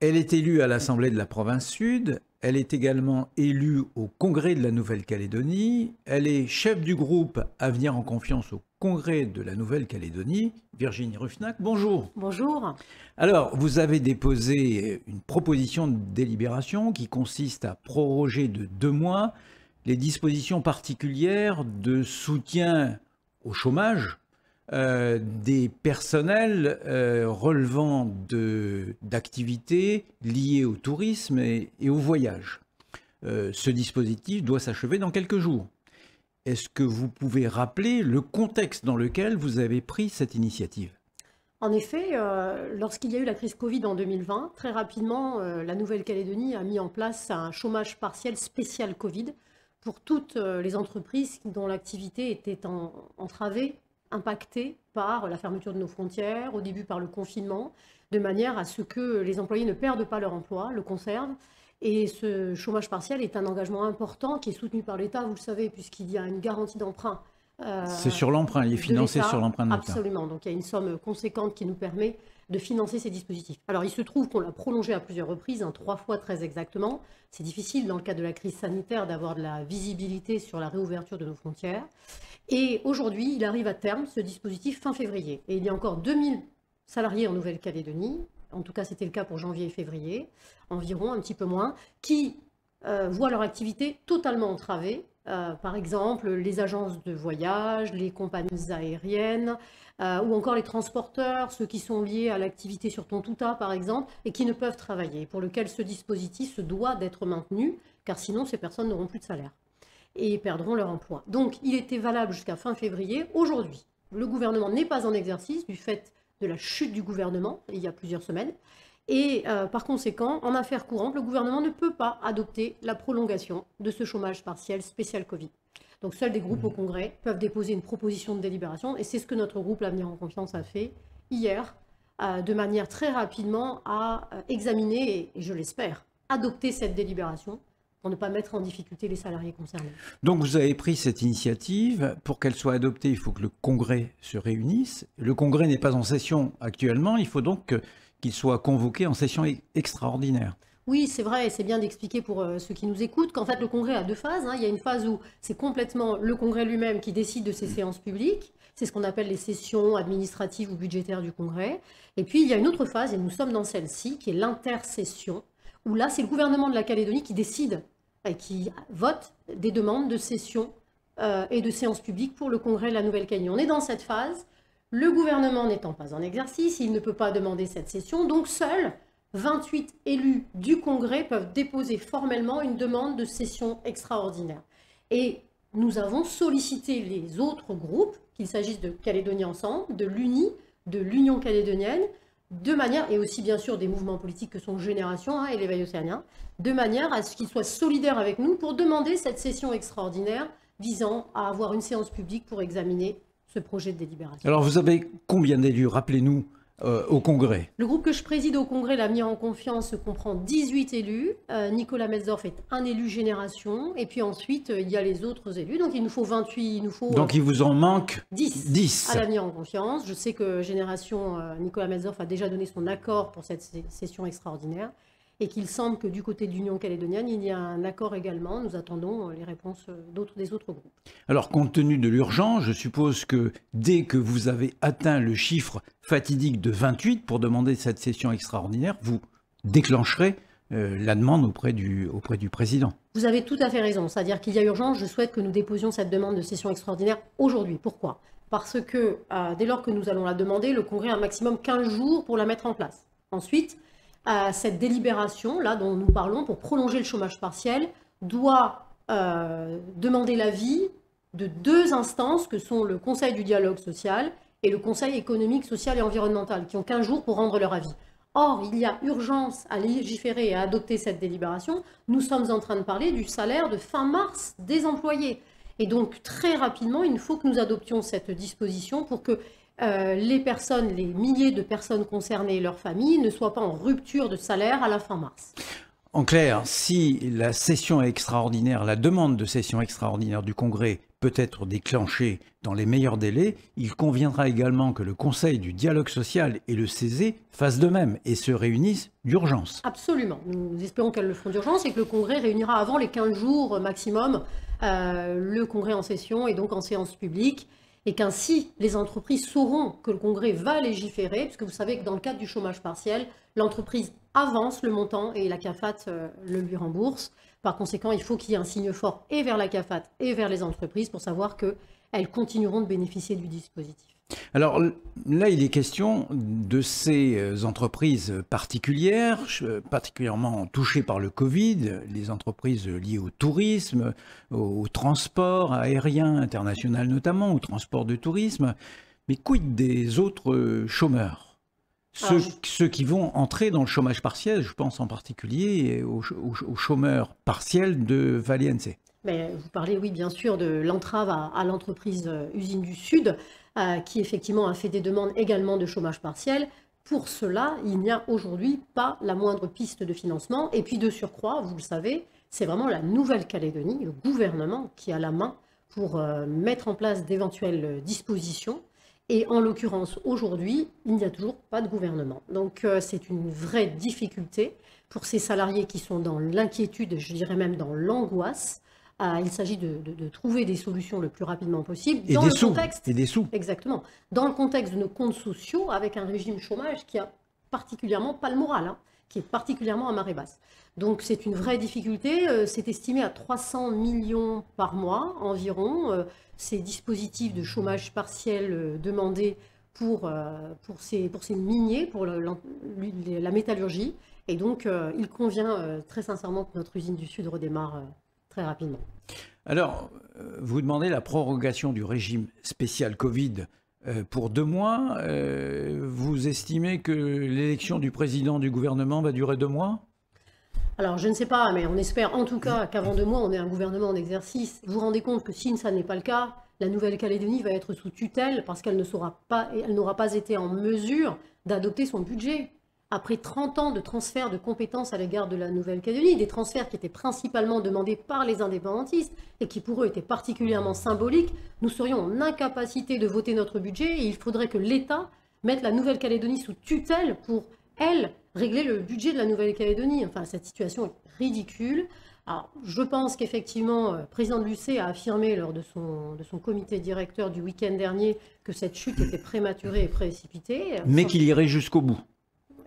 Elle est élue à l'Assemblée de la province Sud. Elle est également élue au Congrès de la Nouvelle-Calédonie. Elle est chef du groupe Avenir en confiance au Congrès de la Nouvelle-Calédonie. Virginie Ruffnac, bonjour. Bonjour. Alors, vous avez déposé une proposition de délibération qui consiste à proroger de 2 mois les dispositions particulières de soutien au chômage des personnels relevant d'activités liées au tourisme et au voyage. Ce dispositif doit s'achever dans quelques jours. Est-ce que vous pouvez rappeler le contexte dans lequel vous avez pris cette initiative ? En effet, lorsqu'il y a eu la crise Covid en 2020, très rapidement, la Nouvelle-Calédonie a mis en place un chômage partiel spécial Covid pour toutes les entreprises dont l'activité était entravée, impactés par la fermeture de nos frontières, au début par le confinement, de manière à ce que les employés ne perdent pas leur emploi, le conservent. Et ce chômage partiel est un engagement important qui est soutenu par l'État, vous le savez, puisqu'il y a une garantie d'emprunt. C'est sur l'emprunt, il est financé sur l'emprunt de l'État. Absolument, donc il y a une somme conséquente qui nous permet de financer ces dispositifs. Alors il se trouve qu'on l'a prolongé à plusieurs reprises, 3 fois très exactement. C'est difficile dans le cadre de la crise sanitaire d'avoir de la visibilité sur la réouverture de nos frontières. Et aujourd'hui, il arrive à terme, ce dispositif, fin février. Et il y a encore 2000 salariés en Nouvelle-Calédonie, en tout cas c'était le cas pour janvier et février, environ, un petit peu moins, qui voient leur activité totalement entravée. Par exemple, les agences de voyage, les compagnies aériennes, ou encore les transporteurs, ceux qui sont liés à l'activité sur Tontouta, par exemple, et qui ne peuvent travailler, pour lesquels ce dispositif se doit d'être maintenu, car sinon ces personnes n'auront plus de salaire et perdront leur emploi. Donc, il était valable jusqu'à fin février. Aujourd'hui, le gouvernement n'est pas en exercice du fait de la chute du gouvernement, il y a plusieurs semaines. Et par conséquent, en affaires courantes, le gouvernement ne peut pas adopter la prolongation de ce chômage partiel spécial Covid. Donc, seuls des groupes au Congrès peuvent déposer une proposition de délibération. Et c'est ce que notre groupe L'Avenir en confiance a fait hier, de manière très rapidement à examiner, et je l'espère, adopter cette délibération, pour ne pas mettre en difficulté les salariés concernés. Donc vous avez pris cette initiative. Pour qu'elle soit adoptée, il faut que le Congrès se réunisse. Le Congrès n'est pas en session actuellement, il faut donc qu'il soit convoqué en session extraordinaire. Oui, c'est vrai, et c'est bien d'expliquer pour ceux qui nous écoutent qu'en fait le Congrès a 2 phases. Il y a une phase où c'est complètement le Congrès lui-même qui décide de ses séances publiques. C'est ce qu'on appelle les sessions administratives ou budgétaires du Congrès. Et puis il y a une autre phase, et nous sommes dans celle-ci, qui est l'intersession, où là c'est le gouvernement de la Calédonie qui décide et qui vote des demandes de session et de séances publiques pour le Congrès de la Nouvelle-Calédonie. On est dans cette phase. Le gouvernement n'étant pas en exercice, il ne peut pas demander cette session. Donc seuls 28 élus du Congrès peuvent déposer formellement une demande de session extraordinaire. Et nous avons sollicité les autres groupes, qu'il s'agisse de Calédonie Ensemble, de l'UNI, de l'Union calédonienne, de manière, et aussi bien sûr des mouvements politiques que sont Génération et l'Éveil océanien, de manière à ce qu'ils soient solidaires avec nous pour demander cette session extraordinaire visant à avoir une séance publique pour examiner ce projet de délibération. Alors vous avez combien d'élus, rappelez-nous, au Congrès? Le groupe que je préside au Congrès, l'Avenir en confiance, comprend 18 élus. Nicolas Metzdorf est un élu Génération. Et puis ensuite, il y a les autres élus. Donc il nous faut 28. Donc il vous en manque 10 à l'Avenir en confiance. Je sais que Génération, Nicolas Metzdorf a déjà donné son accord pour cette session extraordinaire. Et qu'il semble que du côté de l'Union calédonienne, il y a un accord également. Nous attendons les réponses des autres groupes. Alors, compte tenu de l'urgence, je suppose que dès que vous avez atteint le chiffre fatidique de 28 pour demander cette session extraordinaire, vous déclencherez la demande auprès du président. Vous avez tout à fait raison. C'est-à-dire qu'il y a urgence. Je souhaite que nous déposions cette demande de session extraordinaire aujourd'hui. Pourquoi ? Parce que dès lors que nous allons la demander, le Congrès a un maximum 15 jours pour la mettre en place. Ensuite, cette délibération là dont nous parlons pour prolonger le chômage partiel doit demander l'avis de 2 instances que sont le Conseil du dialogue social et le Conseil économique, social et environnemental qui ont 15 jours pour rendre leur avis. Or, il y a urgence à légiférer et à adopter cette délibération. Nous sommes en train de parler du salaire de fin mars des employés. Et donc, très rapidement, il faut que nous adoptions cette disposition pour que les milliers de personnes concernées et leurs familles ne soient pas en rupture de salaire à la fin mars. En clair, si la session extraordinaire, la demande de session extraordinaire du Congrès peut être déclenché dans les meilleurs délais, il conviendra également que le Conseil du dialogue social et le CESE fassent de même et se réunissent d'urgence. Absolument. Nous espérons qu'elles le feront d'urgence et que le Congrès réunira avant les 15 jours maximum le Congrès en session et donc en séance publique. Et qu'ainsi, les entreprises sauront que le Congrès va légiférer, puisque vous savez que dans le cadre du chômage partiel, l'entreprise avance le montant et la CAFAT le lui rembourse. Par conséquent, il faut qu'il y ait un signe fort et vers la CAFAT et vers les entreprises pour savoir qu'elles continueront de bénéficier du dispositif. Alors là, il est question de ces entreprises particulières, particulièrement touchées par le Covid, les entreprises liées au tourisme, au transport aérien international notamment, au transport de tourisme. Mais quid des autres chômeurs ? Ceux qui vont entrer dans le chômage partiel, je pense en particulier aux chômeurs partiels de Valiense. Mais vous parlez, oui, bien sûr, de l'entrave à l'entreprise Usine du Sud, qui effectivement a fait des demandes également de chômage partiel. Pour cela, il n'y a aujourd'hui pas la moindre piste de financement. Et puis de surcroît, vous le savez, c'est vraiment la Nouvelle-Calédonie, le gouvernement qui a la main pour mettre en place d'éventuelles dispositions. Et en l'occurrence, aujourd'hui, il n'y a toujours pas de gouvernement. Donc c'est une vraie difficulté pour ces salariés qui sont dans l'inquiétude, je dirais même dans l'angoisse. Il s'agit de trouver des solutions le plus rapidement possible. Et des sous. Exactement. Dans le contexte de nos comptes sociaux, avec un régime chômage qui a particulièrement pas le moral, qui est particulièrement à marée basse. Donc c'est une vraie difficulté. C'est estimé à 300 millions par mois environ, ces dispositifs de chômage partiel demandés pour ces miniers, pour la métallurgie. Et donc il convient très sincèrement que notre usine du Sud redémarre très rapidement. Alors, vous demandez la prorogation du régime spécial Covid pour 2 mois. Vous estimez que l'élection du président du gouvernement va durer 2 mois ? Alors, je ne sais pas, mais on espère en tout cas qu'avant 2 mois, on ait un gouvernement en exercice. Vous vous rendez compte que si ça n'est pas le cas, la Nouvelle-Calédonie va être sous tutelle parce qu'elle n'aura pas été en mesure d'adopter son budget. Après 30 ans de transfert de compétences à l'égard de la Nouvelle-Calédonie, des transferts qui étaient principalement demandés par les indépendantistes et qui pour eux étaient particulièrement symboliques, nous serions en incapacité de voter notre budget et il faudrait que l'État mette la Nouvelle-Calédonie sous tutelle pour, elle, régler le budget de la Nouvelle-Calédonie. Enfin, cette situation est ridicule. Alors, je pense qu'effectivement, le président de l'UC a affirmé lors de son comité directeur du week-end dernier que cette chute était prématurée et précipitée. Mais qu'il irait jusqu'au bout.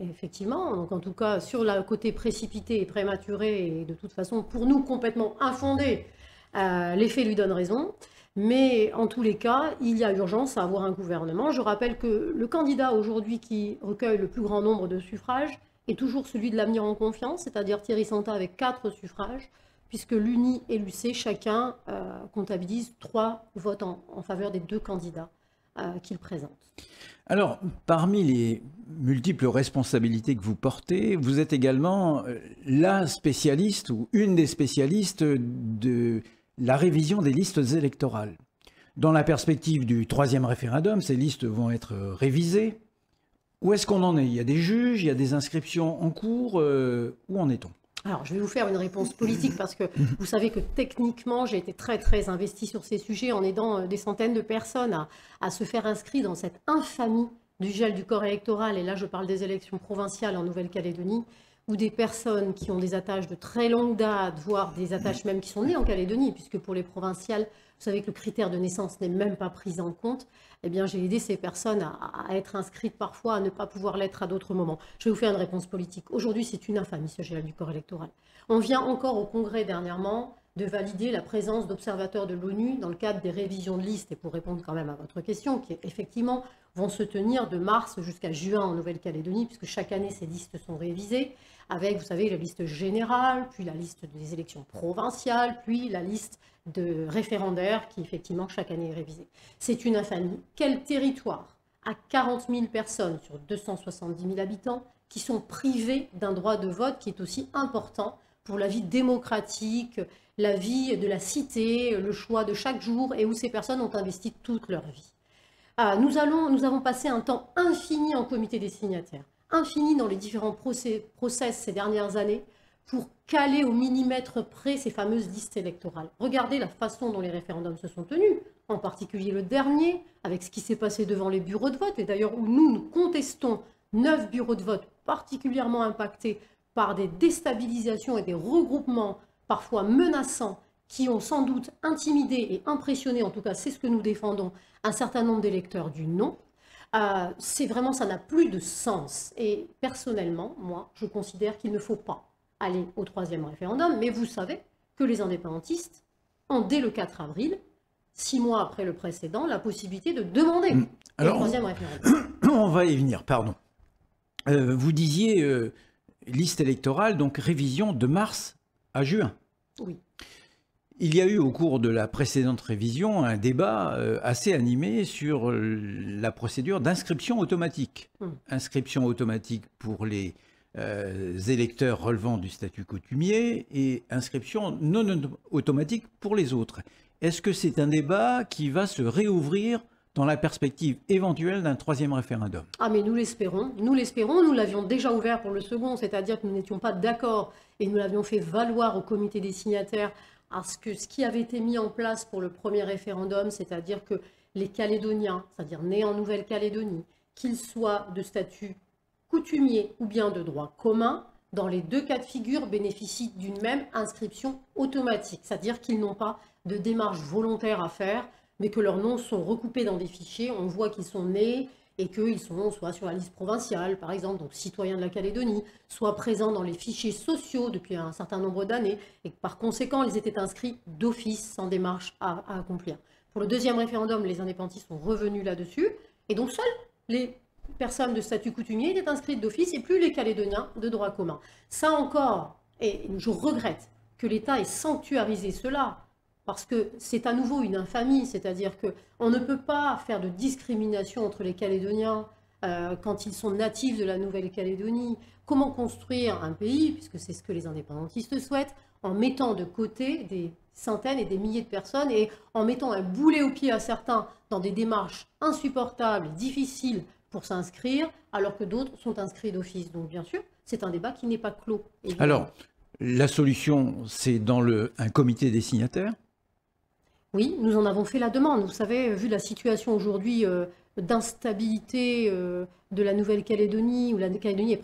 Effectivement, donc en tout cas sur le côté précipité et prématuré et de toute façon pour nous complètement infondé, les faits lui donnent raison. Mais en tous les cas, il y a urgence à avoir un gouvernement. Je rappelle que le candidat aujourd'hui qui recueille le plus grand nombre de suffrages est toujours celui de l'Avenir en Confiance, c'est-à-dire Thierry Santa avec 4 suffrages, puisque l'UNI et l'UC, chacun comptabilise 3 votes en faveur des 2 candidats qu'il présente. Alors, parmi les multiples responsabilités que vous portez, vous êtes également la spécialiste ou une des spécialistes de la révision des listes électorales. Dans la perspective du 3e référendum, ces listes vont être révisées. Où est-ce qu'on en est ? Il y a des juges, il y a des inscriptions en cours. Où en est-on ? Alors, je vais vous faire une réponse politique parce que vous savez que techniquement, j'ai été très, très investie sur ces sujets en aidant des centaines de personnes à se faire inscrire dans cette infamie du gel du corps électoral. Et là, je parle des élections provinciales en Nouvelle-Calédonie, où des personnes qui ont des attaches de très longue date, voire des attaches même qui sont nées en Calédonie, puisque pour les provinciales, vous savez que le critère de naissance n'est même pas pris en compte, eh bien j'ai aidé ces personnes à être inscrites parfois, à ne pas pouvoir l'être à d'autres moments. Je vais vous faire une réponse politique. Aujourd'hui, c'est une infamie ce gel du corps électoral. On vient encore au Congrès dernièrement de valider la présence d'observateurs de l'ONU dans le cadre des révisions de listes. Et pour répondre quand même à votre question, qui effectivement vont se tenir de mars jusqu'à juin en Nouvelle-Calédonie, puisque chaque année ces listes sont révisées, avec, vous savez, la liste générale, puis la liste des élections provinciales, puis la liste de référendaires qui, effectivement, chaque année est révisée. C'est une infamie. Quel territoire à 40 000 personnes sur 270 000 habitants qui sont privés d'un droit de vote qui est aussi important pour la vie démocratique, la vie de la cité, le choix de chaque jour, et où ces personnes ont investi toute leur vie. Nous avons passé un temps infini en comité des signataires, infini dans les différents process ces dernières années, pour caler au millimètre près ces fameuses listes électorales. Regardez la façon dont les référendums se sont tenus, en particulier le dernier, avec ce qui s'est passé devant les bureaux de vote, et d'ailleurs où nous contestons 9 bureaux de vote particulièrement impactés par des déstabilisations et des regroupements parfois menaçants qui ont sans doute intimidé et impressionné, en tout cas c'est ce que nous défendons, un certain nombre d'électeurs du non. C'est vraiment, ça n'a plus de sens. Et personnellement, moi, je considère qu'il ne faut pas aller au troisième référendum, mais vous savez que les indépendantistes ont, dès le 4 avril, 6 mois après le précédent, la possibilité de demander le troisième référendum. On va y venir, pardon. Vous disiez liste électorale, donc révision de mars à juin. Oui. Il y a eu au cours de la précédente révision un débat assez animé sur la procédure d'inscription automatique. Inscription automatique pour les électeurs relevant du statut coutumier et inscription non automatique pour les autres. Est-ce que c'est un débat qui va se réouvrir dans la perspective éventuelle d'un troisième référendum? Ah mais nous l'espérons, nous l'avions déjà ouvert pour le second, c'est-à-dire que nous n'étions pas d'accord et nous l'avions fait valoir au comité des signataires à ce qui avait été mis en place pour le premier référendum, c'est-à-dire que les Calédoniens, c'est-à-dire nés en Nouvelle-Calédonie, qu'ils soient de statut coutumier ou bien de droit commun, dans les deux cas de figure bénéficient d'une même inscription automatique, c'est-à-dire qu'ils n'ont pas de démarche volontaire à faire, mais que leurs noms sont recoupés dans des fichiers, on voit qu'ils sont nés et qu'ils sont soit sur la liste provinciale, par exemple, donc citoyens de la Calédonie, soit présents dans les fichiers sociaux depuis un certain nombre d'années, et que par conséquent, ils étaient inscrits d'office, sans démarche à accomplir. Pour le deuxième référendum, les indépendantistes sont revenus là-dessus, et donc seuls les personnes de statut coutumier étaient inscrites d'office, et plus les Calédoniens de droit commun. Ça encore, et je regrette que l'État ait sanctuarisé cela, parce que c'est à nouveau une infamie, c'est-à-dire qu'on ne peut pas faire de discrimination entre les Calédoniens quand ils sont natifs de la Nouvelle-Calédonie. Comment construire un pays, puisque c'est ce que les indépendantistes souhaitent, en mettant de côté des centaines et des milliers de personnes et en mettant un boulet au pied à certains dans des démarches insupportables, difficiles pour s'inscrire, alors que d'autres sont inscrits d'office. Donc bien sûr, c'est un débat qui n'est pas clos. Évidemment. Alors, la solution, c'est dans un comité des signataires? Oui, nous en avons fait la demande. Vous savez, vu la situation aujourd'hui d'instabilité de la Nouvelle-Calédonie, où la Calédonie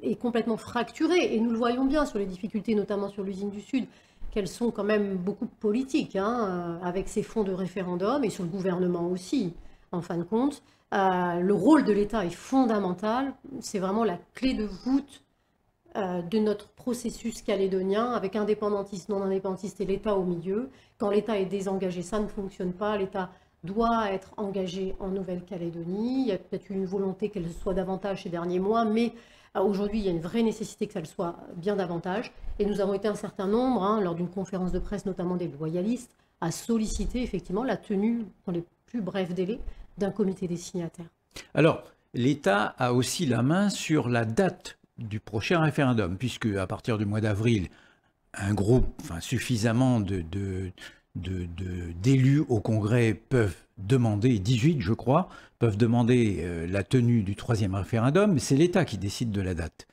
est complètement fracturée, et nous le voyons bien sur les difficultés, notamment sur l'usine du Sud, qu'elles sont quand même beaucoup politiques, avec ces fonds de référendum, et sur le gouvernement aussi, en fin de compte. Le rôle de l'État est fondamental, c'est vraiment la clé de voûte de notre processus calédonien, avec indépendantistes, non indépendantistes et l'État au milieu. Quand l'État est désengagé, ça ne fonctionne pas. L'État doit être engagé en Nouvelle-Calédonie. Il y a peut-être eu une volonté qu'elle soit davantage ces derniers mois, mais aujourd'hui, il y a une vraie nécessité que ça le soit bien davantage. Et nous avons été un certain nombre, lors d'une conférence de presse, notamment des loyalistes, à solliciter effectivement la tenue, dans les plus brefs délais, d'un comité des signataires. Alors, l'État a aussi la main sur la date du prochain référendum, puisque à partir du mois d'avril, un groupe, suffisamment d'élus au Congrès peuvent demander, 18 je crois, peuvent demander la tenue du troisième référendum, mais c'est l'État qui décide de la date.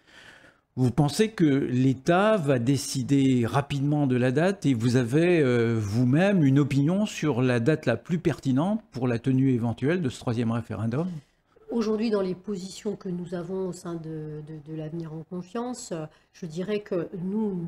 Vous pensez que l'État va décider rapidement de la date et vous avez vous-même une opinion sur la date la plus pertinente pour la tenue éventuelle de ce troisième référendum ? Aujourd'hui, dans les positions que nous avons au sein de l'Avenir en Confiance, je dirais que nous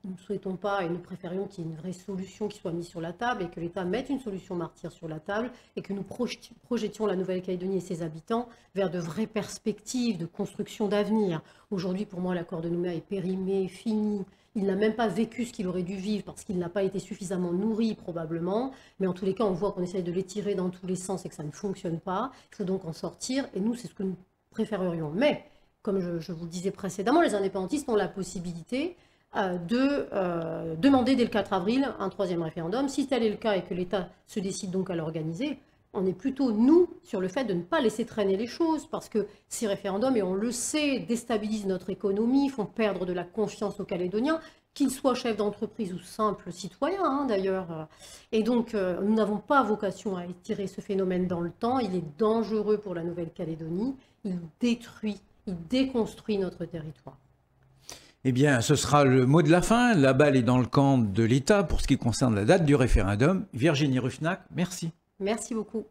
ne souhaitons pas et nous préférions qu'il y ait une vraie solution qui soit mise sur la table et que l'État mette une solution martyre sur la table et que nous projetions la Nouvelle-Calédonie et ses habitants vers de vraies perspectives de construction d'avenir. Aujourd'hui, pour moi, l'accord de Nouméa est périmé, fini. Il n'a même pas vécu ce qu'il aurait dû vivre parce qu'il n'a pas été suffisamment nourri probablement. Mais en tous les cas, on voit qu'on essaye de l'étirer dans tous les sens et que ça ne fonctionne pas. Il faut donc en sortir et nous, c'est ce que nous préférerions. Mais, comme je vous le disais précédemment, les indépendantistes ont la possibilité de demander dès le 4 avril un troisième référendum. Si tel est le cas et que l'État se décide donc à l'organiser, on est plutôt, nous, sur le fait de ne pas laisser traîner les choses, parce que ces référendums, et on le sait, déstabilisent notre économie, font perdre de la confiance aux Calédoniens, qu'ils soient chefs d'entreprise ou simples citoyens, d'ailleurs. Et donc, nous n'avons pas vocation à étirer ce phénomène dans le temps. Il est dangereux pour la Nouvelle-Calédonie. Il détruit, il déconstruit notre territoire. Eh bien, ce sera le mot de la fin. La balle est dans le camp de l'État pour ce qui concerne la date du référendum. Virginie Ruffnac, merci. Merci beaucoup.